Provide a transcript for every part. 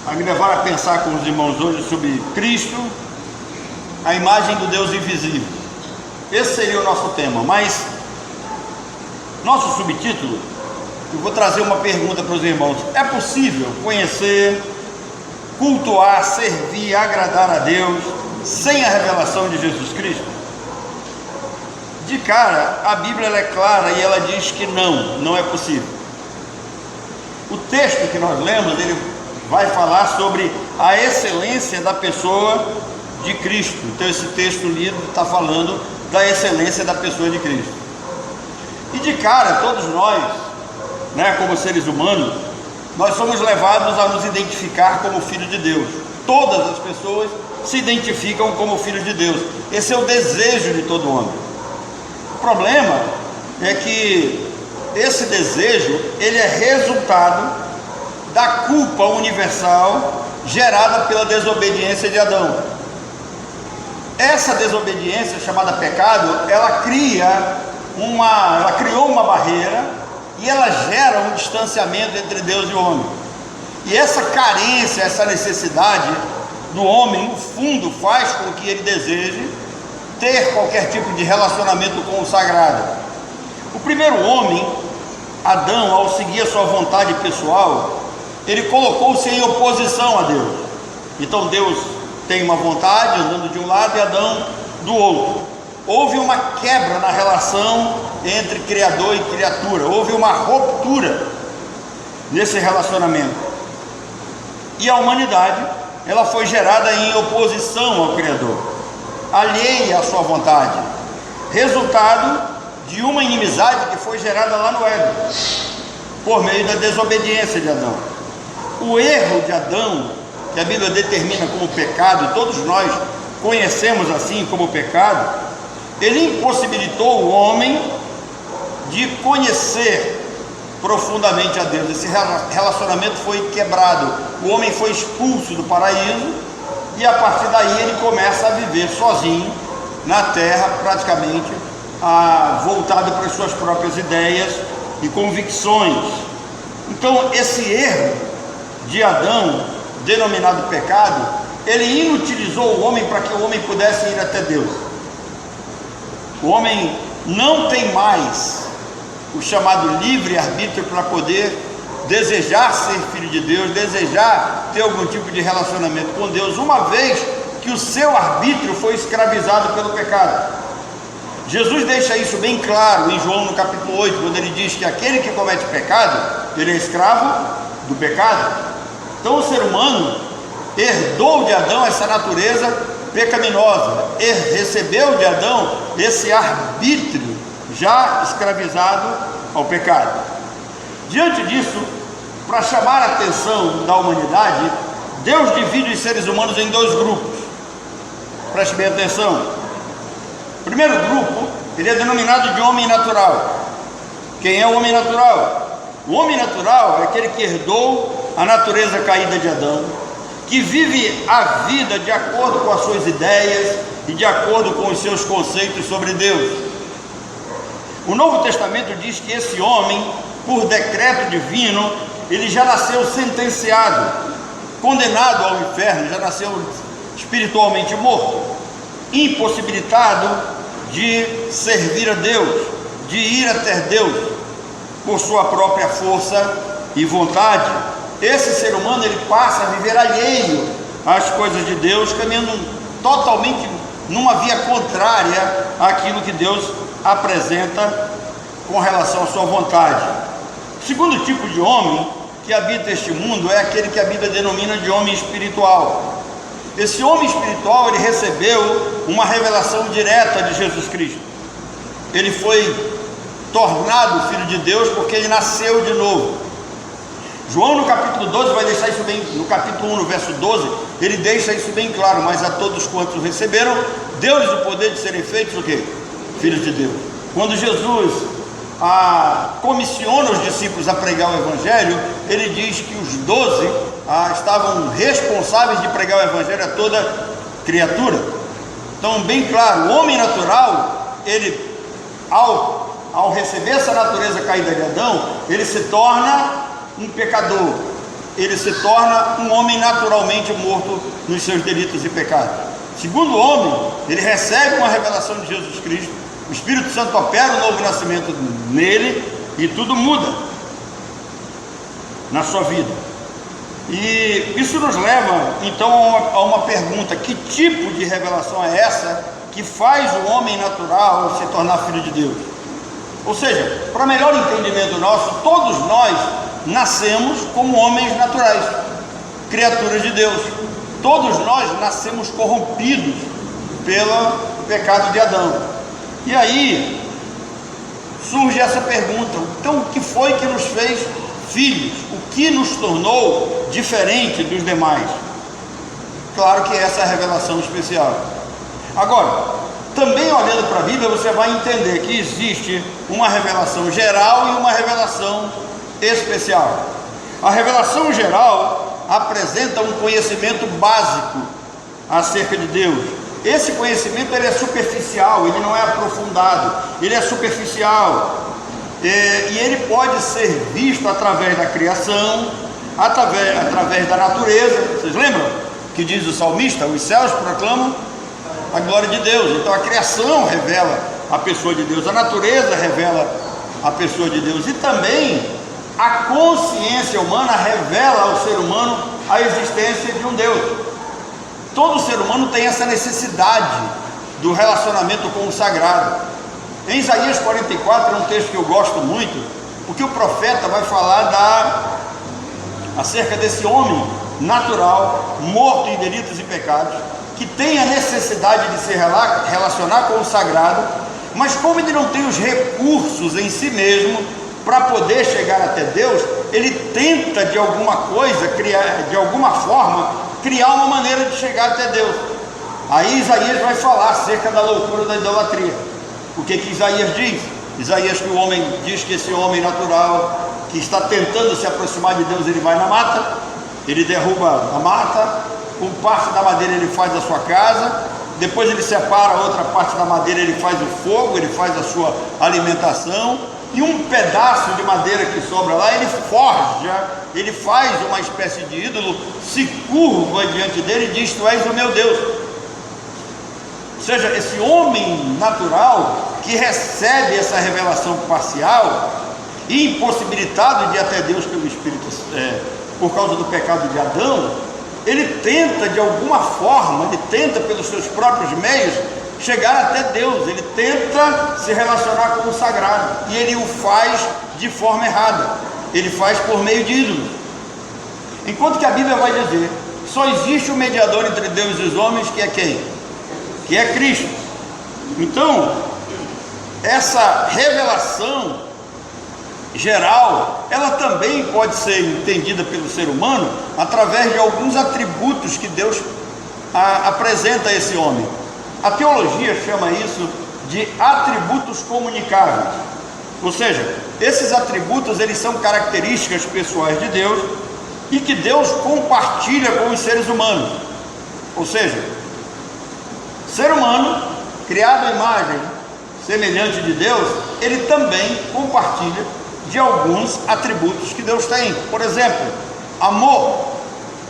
a me levar a pensar com os irmãos hoje sobre Cristo, a imagem do Deus invisível. Esse seria o nosso tema, mas nosso subtítulo, eu vou trazer uma pergunta para os irmãos: é possível conhecer, cultuar, servir, agradar a Deus sem a revelação de Jesus Cristo? De cara, a Bíblia ela é clara e ela diz que não é possível. O texto que nós lemos, ele vai falar sobre a excelência da pessoa de Cristo. Então esse texto lido está falando da excelência da pessoa de Cristo. E de cara, todos nós, como seres humanos, nós somos levados a nos identificar como filho de Deus. Todas as pessoas se identificam como filhos de Deus. Esse é o desejo de todo homem. O problema é que esse desejo, ele é resultado da culpa universal gerada pela desobediência de Adão. Essa desobediência, chamada pecado, ela criou uma barreira e ela gera um distanciamento entre Deus e o homem. E essa carência, essa necessidade do homem, no fundo, faz com que ele deseje ter qualquer tipo de relacionamento com o sagrado. O primeiro homem, Adão, ao seguir a sua vontade pessoal, ele colocou-se em oposição a Deus. Então Deus tem uma vontade andando de um lado e Adão do outro. Houve uma quebra na relação entre Criador e criatura, houve uma ruptura nesse relacionamento. E a humanidade, ela foi gerada em oposição ao Criador, alheia à sua vontade, resultado de uma inimizade que foi gerada lá no Éden, por meio da desobediência de Adão. O erro de Adão, que a Bíblia determina como pecado, e todos nós conhecemos assim como pecado, ele impossibilitou o homem de conhecer profundamente a Deus. Esse relacionamento foi quebrado, o homem foi expulso do paraíso, e a partir daí ele começa a viver sozinho na terra, praticamente voltado para as suas próprias ideias e convicções. Então esse erro de Adão, denominado pecado, ele inutilizou o homem para que o homem pudesse ir até Deus. O homem não tem mais o chamado livre-arbítrio para poder desejar ser filho de Deus, desejar ter algum tipo de relacionamento com Deus, uma vez que o seu arbítrio foi escravizado pelo pecado. Jesus deixa isso bem claro em João no capítulo 8, quando ele diz que aquele que comete pecado, ele é escravo do pecado. Então o ser humano herdou de Adão essa natureza pecaminosa, recebeu de Adão esse arbítrio já escravizado ao pecado. Diante disso, para chamar a atenção da humanidade, Deus divide os seres humanos em dois grupos. Preste bem atenção. O primeiro grupo, ele é denominado de homem natural. Quem é o homem natural? O homem natural é aquele que herdou a natureza caída de Adão, que vive a vida de acordo com as suas ideias e de acordo com os seus conceitos sobre Deus. O Novo Testamento diz que esse homem, por decreto divino, ele já nasceu sentenciado, condenado ao inferno, já nasceu espiritualmente morto, impossibilitado de servir a Deus, de ir até Deus por sua própria força e vontade. Esse ser humano, ele passa a viver alheio às coisas de Deus, caminhando totalmente numa via contrária àquilo que Deus apresenta com relação à sua vontade. O segundo tipo de homem que habita este mundo é aquele que a Bíblia denomina de homem espiritual. Esse homem espiritual, ele recebeu uma revelação direta de Jesus Cristo. Ele foi tornado filho de Deus porque ele nasceu de novo. João no capítulo 12 vai deixar isso bem, no capítulo 1, no verso 12, ele deixa isso bem claro: mas a todos quantos receberam, deu-lhes o poder de serem feitos o quê? Filhos de Deus. Quando Jesus comissiona os discípulos a pregar o Evangelho, ele diz que os 12 estavam responsáveis de pregar o Evangelho a toda criatura. Então, bem claro, o homem natural, ele, ao receber essa natureza caída de Adão, ele se torna um pecador, ele se torna um homem naturalmente morto nos seus delitos e pecados. Segundo homem, ele recebe uma revelação de Jesus Cristo, o Espírito Santo opera o novo nascimento nele e tudo muda na sua vida. E isso nos leva então a uma pergunta: que tipo de revelação é essa que faz o homem natural se tornar filho de Deus? Ou seja, para melhor entendimento nosso, todos nós nascemos como homens naturais, criaturas de Deus. Todos nós nascemos corrompidos pelo pecado de Adão. E aí surge essa pergunta: então o que foi que nos fez filhos? O que nos tornou diferente dos demais? Claro que essa é a revelação especial. Agora, também olhando para a Bíblia, você vai entender que existe uma revelação geral e uma revelação especial. A revelação geral apresenta um conhecimento básico acerca de Deus. Esse conhecimento ele é superficial, ele não é aprofundado, ele é superficial. E ele pode ser visto através da criação, através da natureza. Vocês lembram que diz o salmista? Os céus proclamam a glória de Deus. Então a criação revela a pessoa de Deus, a natureza revela a pessoa de Deus, e também a consciência humana revela ao ser humano a existência de um Deus. Todo ser humano tem essa necessidade do relacionamento com o sagrado. Em Isaías 44 é um texto que eu gosto muito, porque o profeta vai falar acerca desse homem natural, morto em delitos e pecados, que tem a necessidade de se relacionar com o sagrado, mas como ele não tem os recursos em si mesmo para poder chegar até Deus, ele tenta de alguma forma criar uma maneira de chegar até Deus. Aí Isaías vai falar acerca da loucura da idolatria. O que Isaías diz? Isaías que o homem diz que esse homem natural que está tentando se aproximar de Deus, ele vai na mata, ele derruba a mata, com parte da madeira ele faz a sua casa, depois ele separa outra parte da madeira, ele faz o fogo, ele faz a sua alimentação, e um pedaço de madeira que sobra lá, ele forja, ele faz uma espécie de ídolo, se curva diante dele e diz: tu és o meu Deus. Ou seja, esse homem natural que recebe essa revelação parcial e impossibilitado de ir até Deus pelo Espírito, por causa do pecado de Adão, ele tenta de alguma forma, ele tenta pelos seus próprios meios chegar até Deus, ele tenta se relacionar com o sagrado, e ele o faz de forma errada, ele faz por meio de ídolos. Enquanto que a Bíblia vai dizer que só existe um mediador entre Deus e os homens, que é quem? Que é Cristo. Então, essa revelação geral, ela também pode ser entendida pelo ser humano através de alguns atributos que Deus apresenta a esse homem. A teologia chama isso de atributos comunicáveis. Ou seja, esses atributos, eles são características pessoais de Deus e que Deus compartilha com os seres humanos. Ou seja, ser humano, criado à imagem semelhante de Deus, ele também compartilha de alguns atributos que Deus tem. Por exemplo, amor.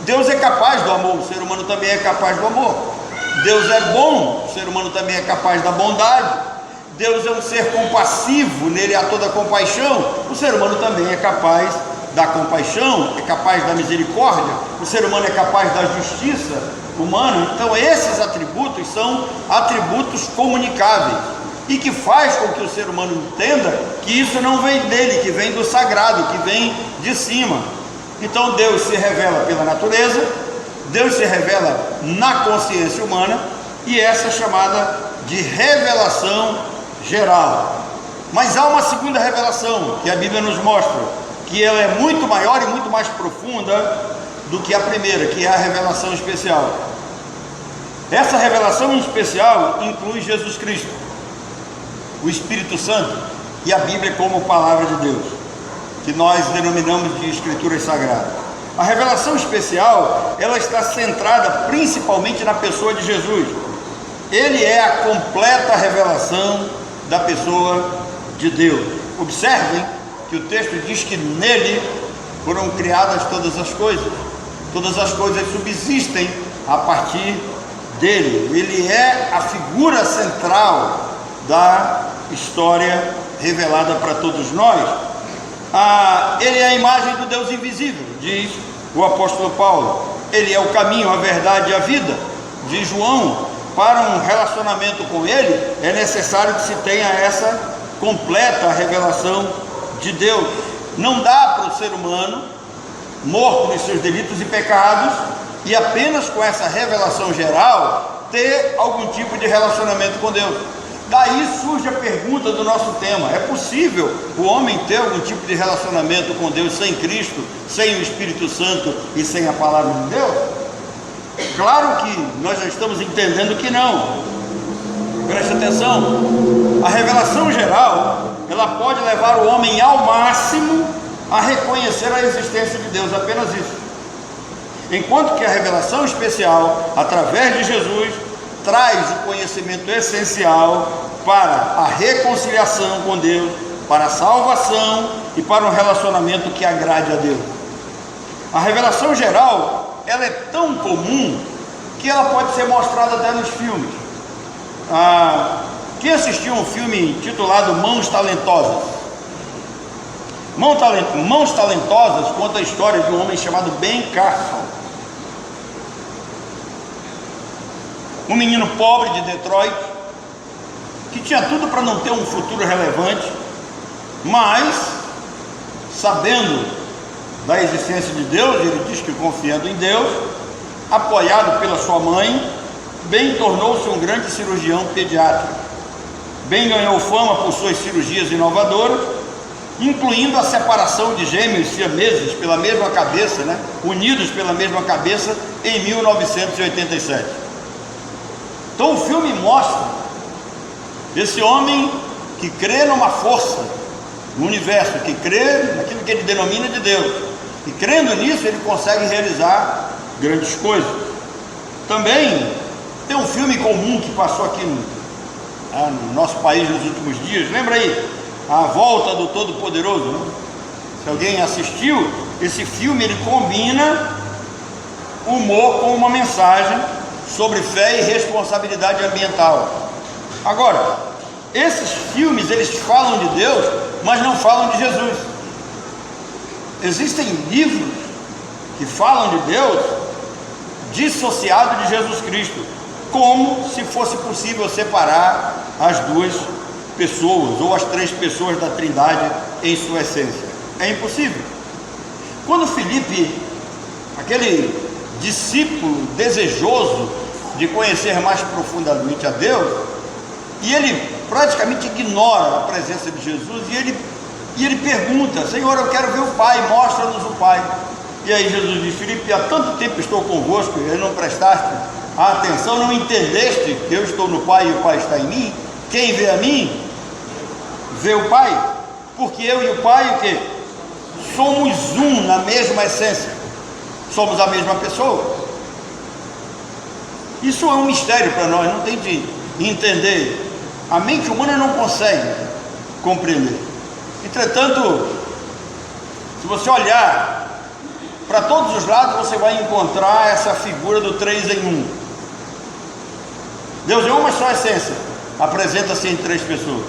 Deus é capaz do amor, o ser humano também é capaz do amor. Deus é bom, o ser humano também é capaz da bondade. Deus é um ser compassivo, nele há toda compaixão, o ser humano também é capaz da compaixão, é capaz da misericórdia, o ser humano é capaz da justiça humana. Então esses atributos são atributos comunicáveis, e que faz com que o ser humano entenda que isso não vem dele, que vem do sagrado, que vem de cima. Então Deus se revela pela natureza, Deus se revela na consciência humana, e essa é chamada de revelação geral. Mas há uma segunda revelação que a Bíblia nos mostra, que ela é muito maior e muito mais profunda do que a primeira, que é a revelação especial. Essa revelação especial inclui Jesus Cristo, o Espírito Santo e a Bíblia como palavra de Deus, que nós denominamos de Escrituras Sagradas. A revelação especial, ela está centrada principalmente na pessoa de Jesus. Ele é a completa revelação da pessoa de Deus. Observem que o texto diz que nele foram criadas todas as coisas subsistem a partir dele. Ele é a figura central da história revelada para todos nós. Ele é a imagem do Deus invisível, diz o apóstolo Paulo. Ele é o caminho, a verdade e a vida, diz João. Para um relacionamento com ele é necessário que se tenha essa completa revelação de Deus. Não dá para o ser humano, morto nos seus delitos e pecados, e apenas com essa revelação geral ter algum tipo de relacionamento com Deus. Daí surge a pergunta do nosso tema: é possível o homem ter algum tipo de relacionamento com Deus sem Cristo, sem o Espírito Santo e sem a palavra de Deus? Claro que nós já estamos entendendo que não. Preste atenção. A revelação geral, ela pode levar o homem ao máximo a reconhecer a existência de Deus, apenas isso. Enquanto que a revelação especial, através de Jesus, traz o conhecimento essencial para a reconciliação com Deus, para a salvação e para um relacionamento que agrade a Deus. A revelação geral, ela é tão comum que ela pode ser mostrada até nos filmes. Quem assistiu um filme intitulado Mãos Talentosas? Mãos Talentosas conta a história de um homem chamado Ben Carson, um menino pobre de Detroit, que tinha tudo para não ter um futuro relevante, mas, sabendo da existência de Deus, ele diz que confiando em Deus, apoiado pela sua mãe, Ben tornou-se um grande cirurgião pediatra. Ben ganhou fama por suas cirurgias inovadoras, incluindo a separação de gêmeos siameses pela mesma cabeça, unidos pela mesma cabeça, em 1987. Então o filme mostra esse homem que crê numa força no universo, que crê naquilo que ele denomina de Deus, e crendo nisso ele consegue realizar grandes coisas. Também tem um filme comum que passou aqui no nosso país nos últimos dias, lembra aí? A Volta do Todo-Poderoso, Se alguém assistiu, esse filme ele combina humor com uma mensagem sobre fé e responsabilidade ambiental. Agora, esses filmes eles falam de Deus, mas não falam de Jesus. Existem livros que falam de Deus dissociado de Jesus Cristo, como se fosse possível separar as duas pessoas ou as três pessoas da Trindade em sua essência. É impossível. Quando Filipe, aquele discípulo desejoso de conhecer mais profundamente a Deus, e ele praticamente ignora a presença de Jesus, e ele pergunta: Senhor, eu quero ver o Pai, mostra-nos o Pai. E aí Jesus diz: Filipe, há tanto tempo estou convosco e não prestaste a atenção, não entendeste que eu estou no Pai e o Pai está em mim? Quem vê a mim, vê o Pai, porque eu e o Pai, o quê? Somos um na mesma essência, somos a mesma pessoa. Isso é um mistério para nós, não tem de entender, a mente humana não consegue compreender. Entretanto, se você olhar para todos os lados, você vai encontrar essa figura do 3 em 1. Deus é uma só essência, apresenta-se em três pessoas.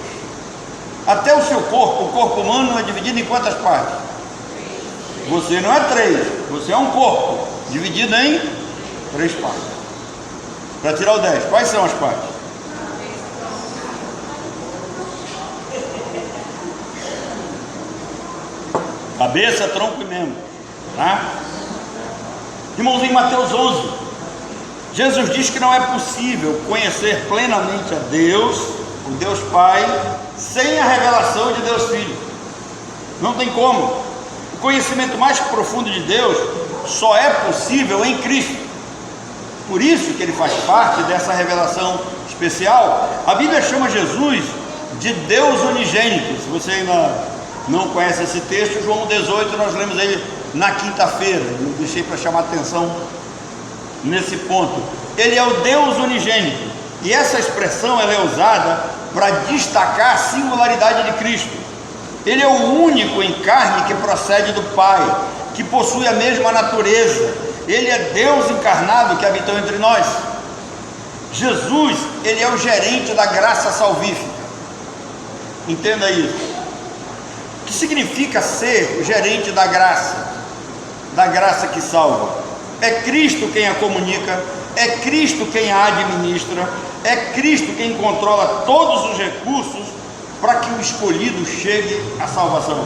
Até o seu corpo, o corpo humano é dividido em quantas partes? Você não é três, você é um corpo dividido em três partes. Para tirar o 10, quais são as partes? Cabeça, tronco e membro, tá? Irmãos, em Mateus 11, Jesus diz que não é possível conhecer plenamente a Deus, o Deus Pai, sem a revelação de Deus Filho. Não tem como. O conhecimento mais profundo de Deus só é possível em Cristo. Por isso que ele faz parte dessa revelação especial. A Bíblia chama Jesus de Deus unigênito. Se você ainda não conhece esse texto, João 18, nós lemos ele na quinta-feira. Eu deixei para chamar atenção nesse ponto. Ele é o Deus unigênito, e essa expressão ela é usada para destacar a singularidade de Cristo. Ele é o único em carne que procede do Pai, que possui a mesma natureza. Ele é Deus encarnado que habitou entre nós. Jesus, ele é o gerente da graça salvífica. Entenda isso. O que significa ser o gerente da graça que salva? É Cristo quem a comunica, é Cristo quem a administra, é Cristo quem controla todos os recursos para que o escolhido chegue à salvação.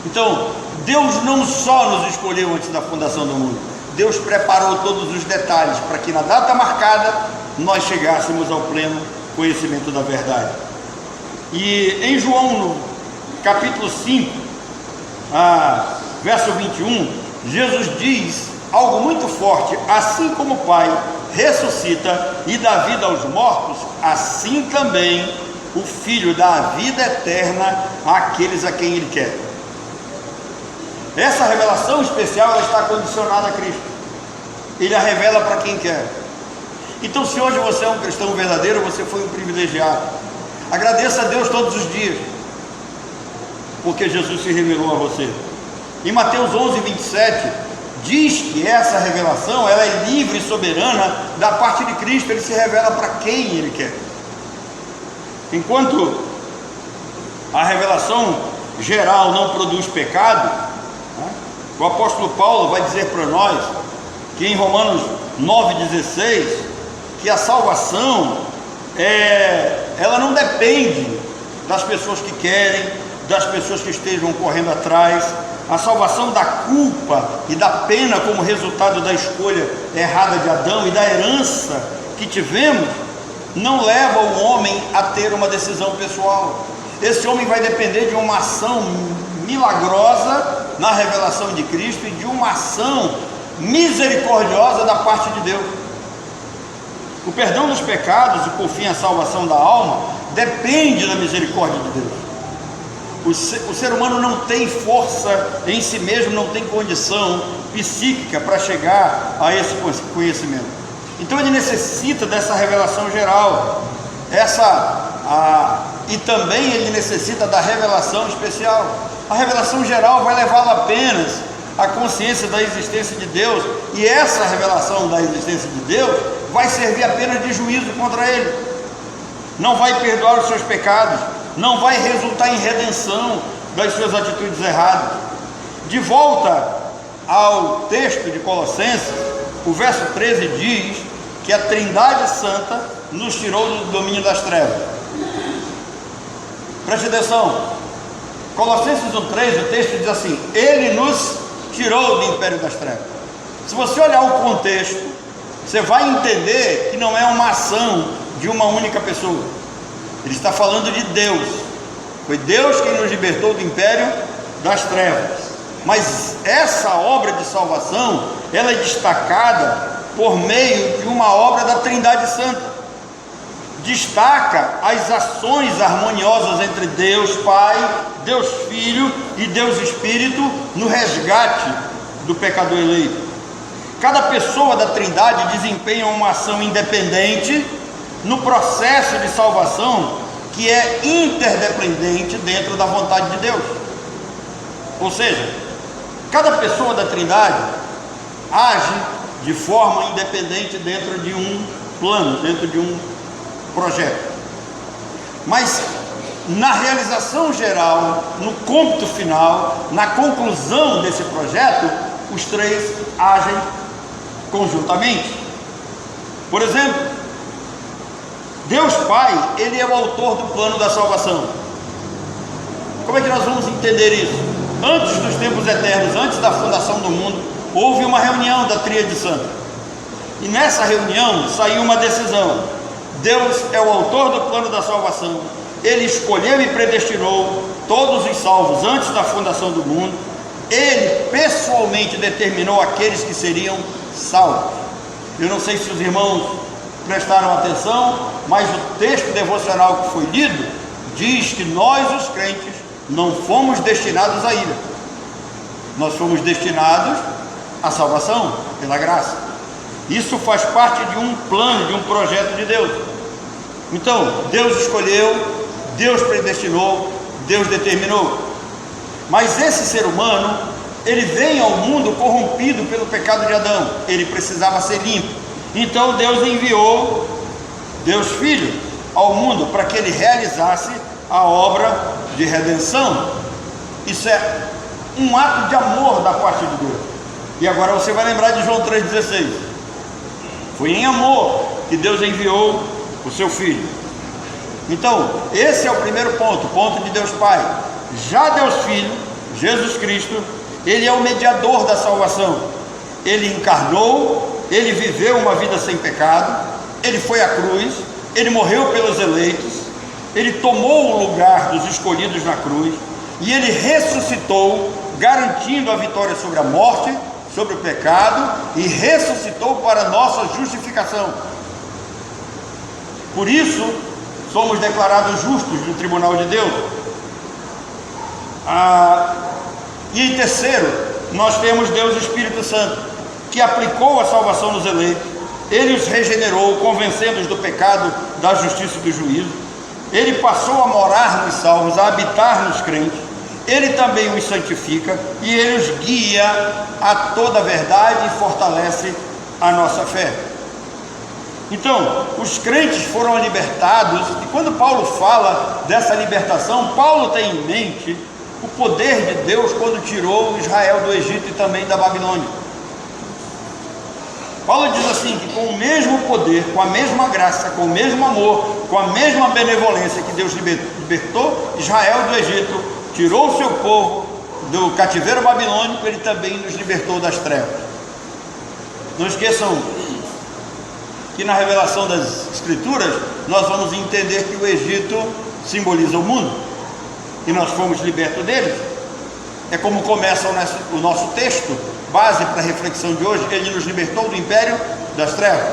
Então, Deus não só nos escolheu antes da fundação do mundo, Deus preparou todos os detalhes para que na data marcada nós chegássemos ao pleno conhecimento da verdade. E em João, no capítulo 5, verso 21, Jesus diz algo muito forte: assim como o Pai ressuscita e dá vida aos mortos, assim também o Filho dá a vida eterna àqueles a quem Ele quer. Essa revelação especial, ela está condicionada a Cristo. Ele a revela para quem quer. Então, se hoje você é um cristão verdadeiro, você foi um privilegiado. Agradeça a Deus todos os dias, porque Jesus se revelou a você. Em Mateus 11, 27, diz que essa revelação, ela é livre e soberana da parte de Cristo. Ele se revela para quem Ele quer. Enquanto a revelação geral não produz pecado, o apóstolo Paulo vai dizer para nós que em Romanos 9,16, que a salvação ela não depende das pessoas que querem, das pessoas que estejam correndo atrás. A salvação da culpa e da pena como resultado da escolha errada de Adão e da herança que tivemos, não leva o homem a ter uma decisão pessoal. Esse homem vai depender de uma ação milagrosa na revelação de Cristo e de uma ação misericordiosa da parte de Deus. O perdão dos pecados e por fim a salvação da alma depende da misericórdia de Deus. O ser humano não tem força em si mesmo, não tem condição psíquica para chegar a esse conhecimento. Então ele necessita dessa revelação geral, e também ele necessita da revelação especial. A revelação geral vai levá-lo apenas à consciência da existência de Deus, e essa revelação da existência de Deus vai servir apenas de juízo contra ele. Não vai perdoar os seus pecados, não vai resultar em redenção das suas atitudes erradas. De volta ao texto de Colossenses, o verso 13 diz que a Trindade Santa nos tirou do domínio das trevas. Preste atenção, Colossenses 1,3, o texto diz assim: Ele nos tirou do império das trevas. Se você olhar o contexto, você vai entender que não é uma ação de uma única pessoa. Ele está falando de Deus. Foi Deus quem nos libertou do império das trevas. Mas essa obra de salvação, ela é destacada por meio de uma obra da Trindade Santa. Destaca as ações harmoniosas entre Deus Pai, Deus Filho e Deus Espírito no resgate do pecador eleito. Cada pessoa da Trindade desempenha uma ação independente no processo de salvação que é interdependente dentro da vontade de Deus. Ou seja, cada pessoa da Trindade age de forma independente dentro de um plano, dentro de um projeto. Mas na realização geral, no cômputo final, na conclusão desse projeto, os três agem conjuntamente. Por exemplo, Deus Pai, Ele é o autor do plano da salvação. Como é que nós vamos entender isso? Antes dos tempos eternos, antes da fundação do mundo, houve uma reunião da Tríade Santa. E nessa reunião saiu uma decisão. Deus é o autor do plano da salvação. Ele escolheu e predestinou todos os salvos antes da fundação do mundo. Ele pessoalmente determinou aqueles que seriam salvos. Eu não sei se os irmãos prestaram atenção, mas o texto devocional que foi lido diz que nós, os crentes, não fomos destinados à ira. Nós fomos destinados à salvação pela graça. Isso faz parte de um plano, de um projeto de Deus. Então, Deus escolheu, Deus predestinou, Deus determinou. Mas esse ser humano, ele vem ao mundo corrompido pelo pecado de Adão, ele precisava ser limpo. Então Deus enviou Deus Filho ao mundo para que ele realizasse a obra de redenção. Isso é um ato de amor da parte de Deus. E agora você vai lembrar de João 3,16. Foi em amor que Deus enviou o seu Filho. Então, esse é o primeiro ponto, ponto de Deus Pai. Já Deus Filho, Jesus Cristo, ele é o mediador da salvação. Ele encarnou, ele viveu uma vida sem pecado, ele foi à cruz, ele morreu pelos eleitos, ele tomou o lugar dos escolhidos na cruz, e ele ressuscitou, garantindo a vitória sobre a morte, sobre o pecado, e ressuscitou para nossa justificação. Por isso, somos declarados justos no tribunal de Deus. E em terceiro, nós temos Deus Espírito Santo, que aplicou a salvação nos eleitos. Ele os regenerou, convencendo-os do pecado, da justiça e do juízo. Ele passou a morar nos salvos, a habitar nos crentes. Ele também os santifica e ele os guia a toda a verdade e fortalece a nossa fé. Então, os crentes foram libertados, e quando Paulo fala dessa libertação, Paulo tem em mente o poder de Deus quando tirou Israel do Egito e também da Babilônia. Paulo diz assim, que com o mesmo poder, com a mesma graça, com o mesmo amor, com a mesma benevolência que Deus libertou Israel do Egito, tirou o seu povo do cativeiro babilônico, ele também nos libertou das trevas. Não esqueçam que na revelação das Escrituras, nós vamos entender que o Egito simboliza o mundo, e nós fomos libertos deles. É como começa o nosso texto, base para a reflexão de hoje. Ele nos libertou do império das trevas.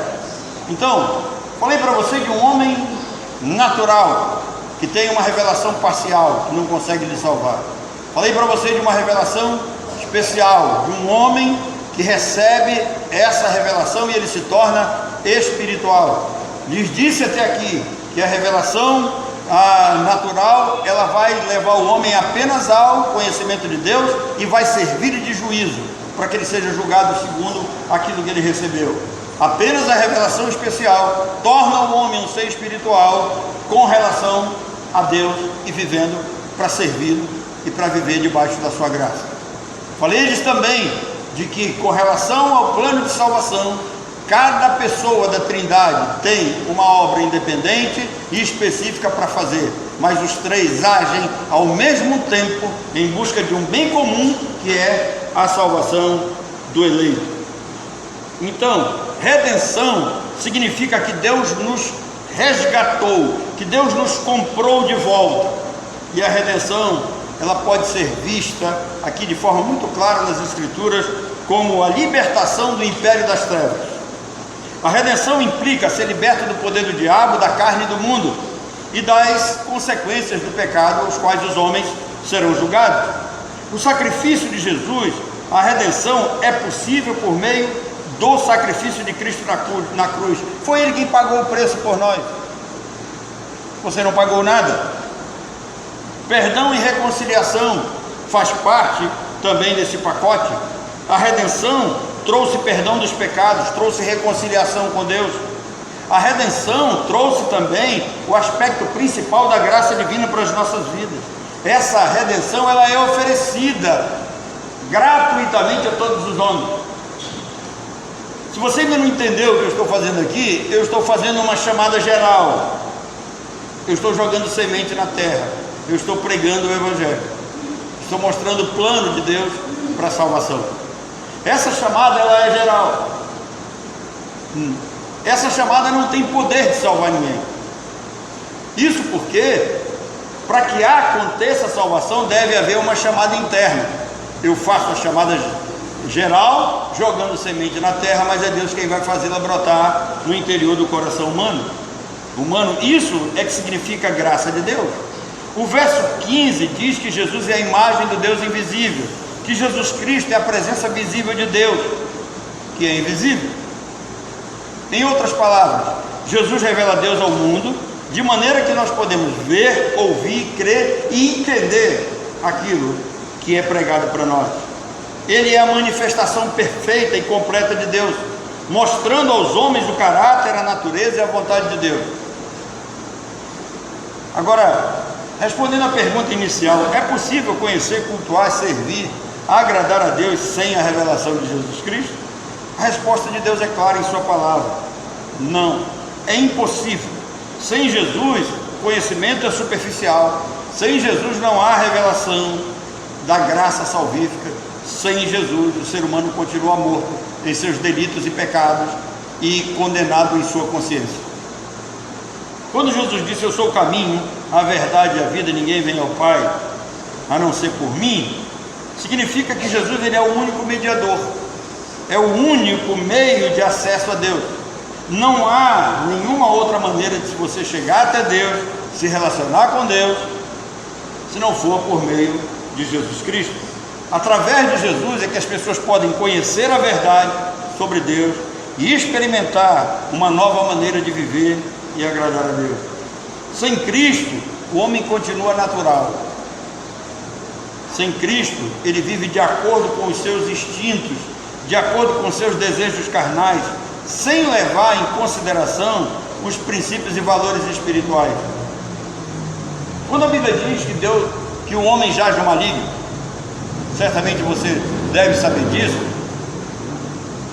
Então, falei para você de um homem natural, que tem uma revelação parcial, que não consegue lhe salvar. Falei para você de uma revelação especial, de um homem que recebe essa revelação e ele se torna espiritual. Lhes disse até aqui que a revelação natural, ela vai levar o homem apenas ao conhecimento de Deus e vai servir de juízo, para que ele seja julgado segundo aquilo que ele recebeu. Apenas a revelação especial torna o homem um ser espiritual com relação a Deus e vivendo para servi-lo e para viver debaixo da sua graça. Falei-lhes também de que, com relação ao plano de salvação, cada pessoa da Trindade tem uma obra independente e específica para fazer, mas os três agem ao mesmo tempo em busca de um bem comum, que é a salvação do eleito. Então, redenção significa que Deus nos resgatou, que Deus nos comprou de volta. E a redenção, ela pode ser vista aqui de forma muito clara nas Escrituras como a libertação do império das trevas. A redenção implica ser liberto do poder do diabo, da carne e do mundo e das consequências do pecado aos quais os homens serão julgados. O sacrifício de Jesus, a redenção é possível por meio do sacrifício de Cristo na cruz. Foi Ele quem pagou o preço por nós. Você não pagou nada. Perdão e reconciliação faz parte também desse pacote. A redenção trouxe perdão dos pecados, trouxe reconciliação com Deus. A redenção trouxe também o aspecto principal da graça divina para as nossas vidas. Essa redenção, ela é oferecida gratuitamente a todos os homens. Se você ainda não entendeu o que eu estou fazendo aqui, eu estou fazendo uma chamada geral. Eu estou jogando semente na terra. Eu estou pregando o Evangelho. Estou mostrando o plano de Deus para a salvação. Essa chamada, ela é geral. Essa chamada não tem poder de salvar ninguém. Isso porque, para que aconteça a salvação, deve haver uma chamada interna. Eu faço a chamada geral, jogando semente na terra, mas é Deus quem vai fazê-la brotar no interior do coração humano. Isso é que significa a graça de Deus. O verso 15 diz que Jesus é a imagem do Deus invisível, que Jesus Cristo é a presença visível de Deus, que é invisível. Em outras palavras, Jesus revela Deus ao mundo, de maneira que nós podemos ver, ouvir, crer e entender aquilo que é pregado para nós. Ele é a manifestação perfeita e completa de Deus, mostrando aos homens o caráter, a natureza e a vontade de Deus. Agora, respondendo à pergunta inicial, é possível conhecer, cultuar, servir, agradar a Deus sem a revelação de Jesus Cristo? A resposta de Deus é clara em sua palavra: não, é impossível. Sem Jesus, o conhecimento é superficial. Sem Jesus não há revelação da graça salvífica. Sem Jesus, o ser humano continua morto em seus delitos e pecados e condenado em sua consciência. Quando Jesus disse: eu sou o caminho, a verdade e a vida, ninguém vem ao Pai a não ser por mim, significa que Jesus, ele é o único mediador, é o único meio de acesso a Deus. Não há nenhuma outra maneira de você chegar até Deus, se relacionar com Deus, se não for por meio de Jesus Cristo. Através de Jesus é que as pessoas podem conhecer a verdade sobre Deus e experimentar uma nova maneira de viver e agradar a Deus. Sem Cristo, o homem continua natural. Sem Cristo, ele vive de acordo com os seus instintos, de acordo com os seus desejos carnais, sem levar em consideração os princípios e valores espirituais. Quando a Bíblia diz que o homem jaz no maligno, certamente você deve saber disso,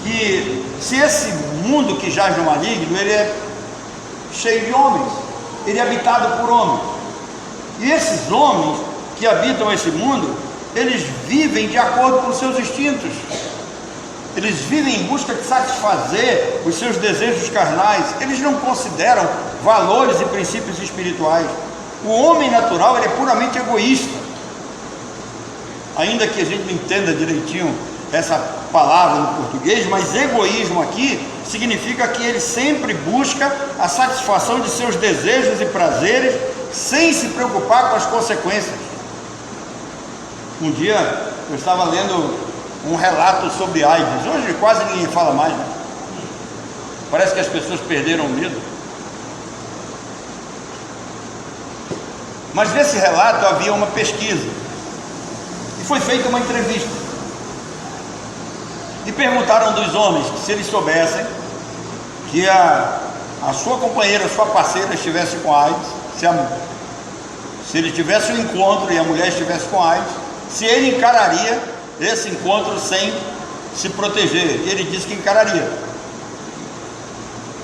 que se esse mundo que jaz no maligno, ele é cheio de homens, ele é habitado por homens, e esses homens que habitam esse mundo, eles vivem de acordo com os seus instintos, eles vivem em busca de satisfazer os seus desejos carnais, eles não consideram valores e princípios espirituais. O homem natural, ele é puramente egoísta. Ainda que a gente não entenda direitinho essa palavra no português, mas egoísmo aqui significa que ele sempre busca a satisfação de seus desejos e prazeres, sem se preocupar com as consequências. Um dia eu estava lendo um relato sobre AIDS. Hoje quase ninguém fala mais, né? Parece que as pessoas perderam o medo. Mas nesse relato havia uma pesquisa e foi feita uma entrevista, e perguntaram dos homens que, se eles soubessem que a sua companheira, a sua parceira estivesse com AIDS, se ele tivesse um encontro e a mulher estivesse com AIDS, se ele encararia esse encontro sem se proteger. E ele disse que encararia.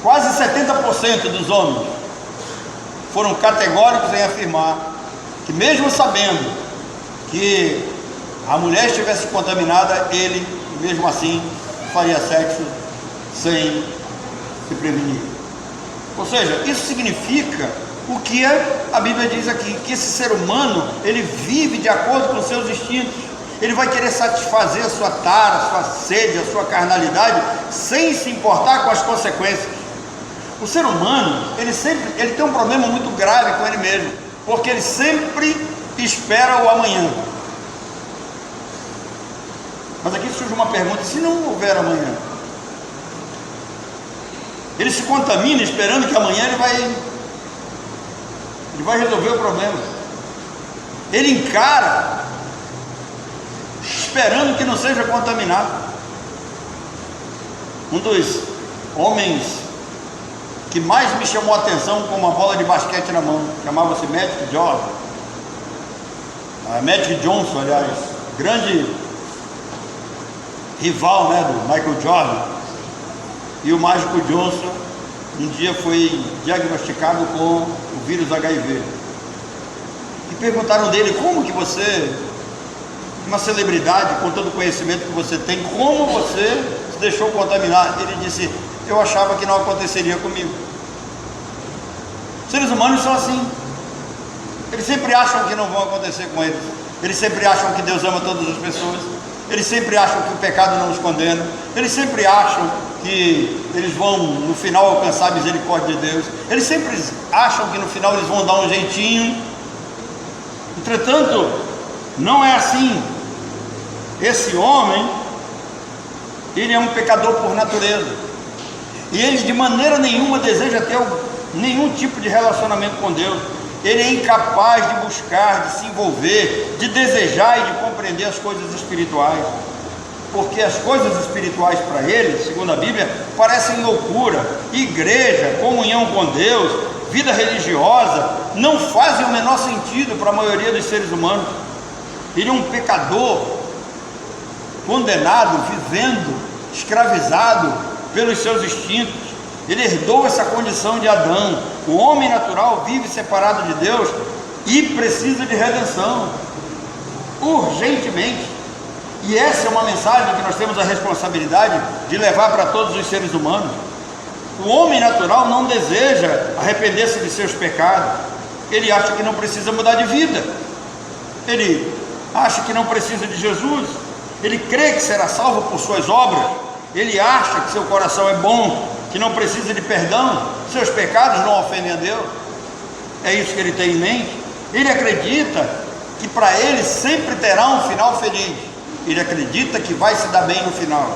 Quase 70% dos homens foram categóricos em afirmar que, mesmo sabendo que a mulher estivesse contaminada, ele, mesmo assim, faria sexo sem se prevenir. Ou seja, isso significa o que a Bíblia diz aqui, que esse ser humano, ele vive de acordo com os seus instintos. Ele vai querer satisfazer a sua tara, a sua sede, a sua carnalidade, sem se importar com as consequências. O ser humano, ele tem um problema muito grave com ele mesmo, porque ele sempre espera o amanhã. Mas aqui surge uma pergunta: se não houver amanhã? Ele se contamina esperando que amanhã ele vai resolver o problema. Ele encara esperando que não seja contaminado. Um dos homens que mais me chamou a atenção com uma bola de basquete na mão, chamava-se Magic Johnson, aliás, grande rival, né, do Michael Jordan. E o Mágico Johnson um dia foi diagnosticado com o vírus HIV, e perguntaram dele: como que você, uma celebridade com todo o conhecimento que você tem, como você se deixou contaminar? Ele disse: eu achava que não aconteceria comigo. Seres humanos são assim, eles sempre acham que não vão acontecer com eles, eles sempre acham que Deus ama todas as pessoas, eles sempre acham que o pecado não os condena, eles sempre acham que eles vão no final alcançar a misericórdia de Deus, eles sempre acham que no final eles vão dar um jeitinho. Entretanto, não é assim. Esse homem, ele é um pecador por natureza, e ele de maneira nenhuma deseja ter nenhum tipo de relacionamento com Deus. Ele é incapaz de buscar, de se envolver, de desejar e de compreender as coisas espirituais. porque as coisas espirituais para ele, segundo a Bíblia, parecem loucura. Igreja, comunhão com Deus, vida religiosa, não fazem o menor sentido para a maioria dos seres humanos. Ele é um pecador, condenado, vivendo, escravizado pelos seus instintos. Ele herdou essa condição de Adão. O homem natural vive separado de Deus e precisa de redenção, urgentemente. E essa é uma mensagem que nós temos a responsabilidade de levar para todos os seres humanos. O homem natural não deseja arrepender-se de seus pecados. Ele acha que não precisa mudar de vida. Ele acha que não precisa de Jesus. Ele crê que será salvo por suas obras. Ele acha que seu coração é bom, que não precisa de perdão, seus pecados não ofendem a Deus. É isso que ele tem em mente. Ele acredita que para ele sempre terá um final feliz. Ele acredita que vai se dar bem no final.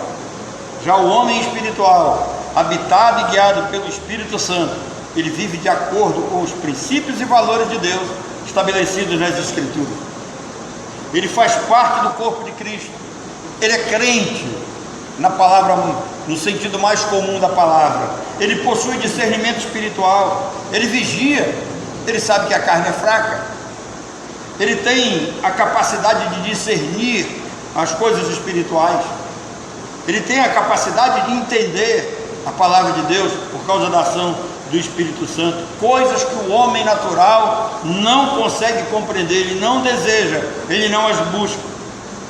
Já o homem espiritual, habitado e guiado pelo Espírito Santo, ele vive de acordo com os princípios e valores de Deus estabelecidos nas Escrituras. Ele faz parte do corpo de Cristo. Ele é crente na palavra, no sentido mais comum da palavra. Ele possui discernimento espiritual. Ele vigia. Ele sabe que a carne é fraca. Ele tem a capacidade de discernir as coisas espirituais. Ele tem a capacidade de entender a palavra de Deus por causa da ação do Espírito Santo, coisas que o homem natural não consegue compreender, ele não deseja, ele não as busca.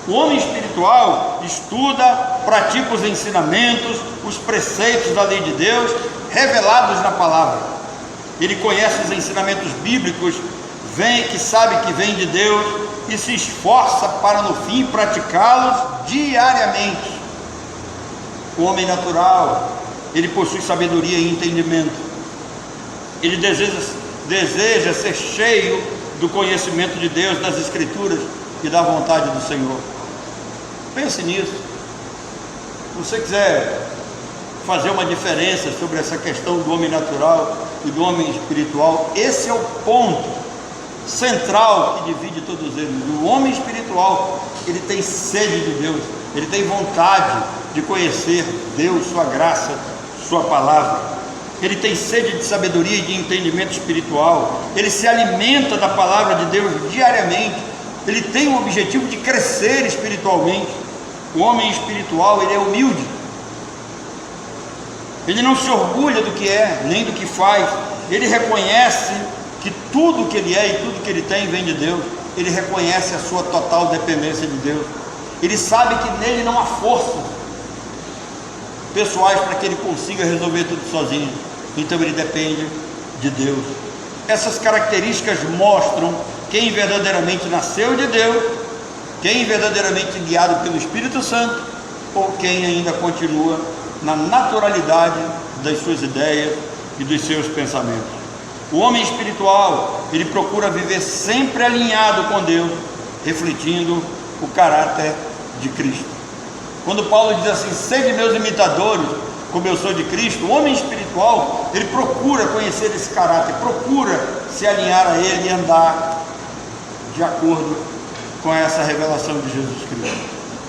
O homem espiritual estuda, pratica os ensinamentos, os preceitos da lei de Deus revelados na palavra. Ele conhece os ensinamentos bíblicos, que sabe que vem de Deus e se esforça para no fim praticá-los diariamente. O homem natural, ele possui sabedoria e entendimento. Ele deseja ser cheio do conhecimento de Deus, das Escrituras e da vontade do Senhor. Pense nisso. Se você quiser fazer uma diferença sobre essa questão do homem natural e do homem espiritual, esse é o ponto central que divide todos eles. O homem espiritual, ele tem sede de Deus, ele tem vontade de conhecer Deus, sua graça, sua palavra. Ele tem sede de sabedoria e de entendimento espiritual. Ele se alimenta da palavra de Deus diariamente. Ele tem o objetivo de crescer espiritualmente. O homem espiritual, ele é humilde. Ele não se orgulha do que é, nem do que faz. Ele reconhece que tudo que ele é e tudo que ele tem vem de Deus. Ele reconhece a sua total dependência de Deus. Ele sabe que nele não há forças pessoais para que ele consiga resolver tudo sozinho. Então ele depende de Deus. Essas características mostram quem verdadeiramente nasceu de Deus, quem verdadeiramente guiado pelo Espírito Santo, ou quem ainda continua na naturalidade das suas ideias e dos seus pensamentos. O homem espiritual, ele procura viver sempre alinhado com Deus, refletindo o caráter de Cristo. Quando Paulo diz assim: sede meus imitadores, como eu sou de Cristo, o homem espiritual, ele procura conhecer esse caráter, procura se alinhar a ele e andar de acordo com essa revelação de Jesus Cristo.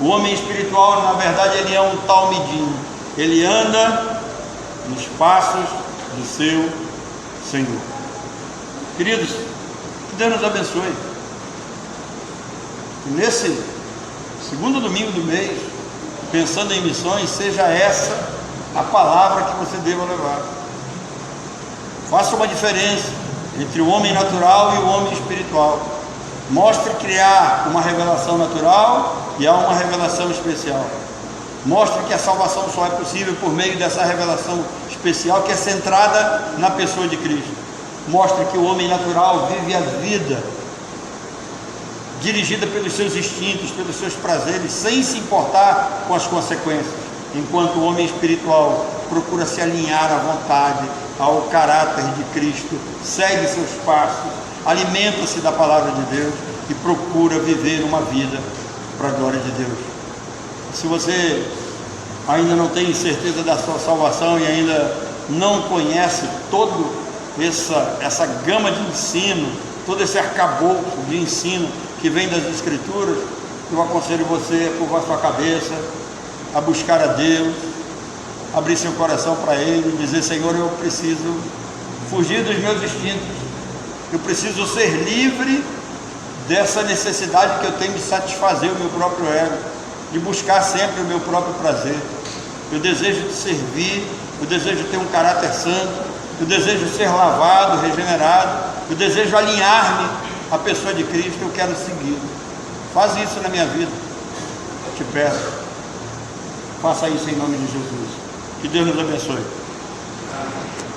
O homem espiritual, na verdade, ele é um talmidim, ele anda nos passos do seu Senhor. Queridos, que Deus nos abençoe. E nesse segundo domingo do mês, pensando em missões, seja essa a palavra que você deva levar. Faça uma diferença entre o homem natural e o homem espiritual. Mostre que há uma revelação natural e há uma revelação especial. Mostre que a salvação só é possível por meio dessa revelação especial que é centrada na pessoa de Cristo. Mostre que o homem natural vive a vida dirigida pelos seus instintos, pelos seus prazeres, sem se importar com as consequências, enquanto o homem espiritual procura se alinhar à vontade, ao caráter de Cristo, segue seus passos, alimenta-se da palavra de Deus e procura viver uma vida para a glória de Deus. Se você ainda não tem certeza da sua salvação e ainda não conhece toda essa gama de ensino, todo esse arcabouço de ensino que vem das Escrituras, eu aconselho você a curvar sua cabeça a buscar a Deus, abrir seu coração para Ele, dizer: Senhor, eu preciso fugir dos meus instintos, eu preciso ser livre dessa necessidade que eu tenho de satisfazer o meu próprio ego, de buscar sempre o meu próprio prazer. Eu desejo te servir, eu desejo ter um caráter santo, eu desejo ser lavado, regenerado, eu desejo alinhar-me à pessoa de Cristo, eu quero seguir. Faz isso na minha vida, te peço, faça isso em nome de Jesus. Que Deus nos abençoe.